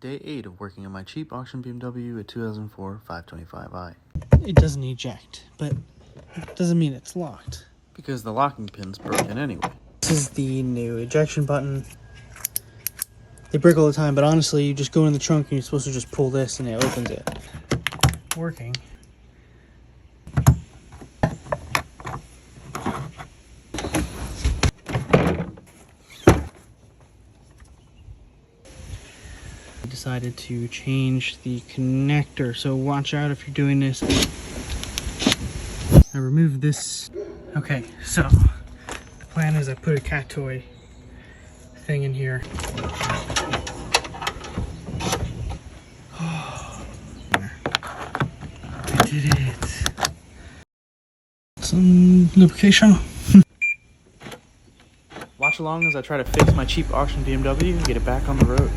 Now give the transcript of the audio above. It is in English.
Day 8 of working on my cheap auction BMW, a 2004 525i. It doesn't eject, but it doesn't mean it's locked. Because the locking pin's broken anyway. This is the new ejection button. They break all the time, but honestly, you just go in the trunk and you're supposed to just pull this and it opens it. Working. I decided to change the connector, so watch out if you're doing this. I removed this. Okay, so the plan is I put a cat toy thing in here. I did it. Some lubrication. Watch along as I try to fix my cheap auction BMW and get it back on the road.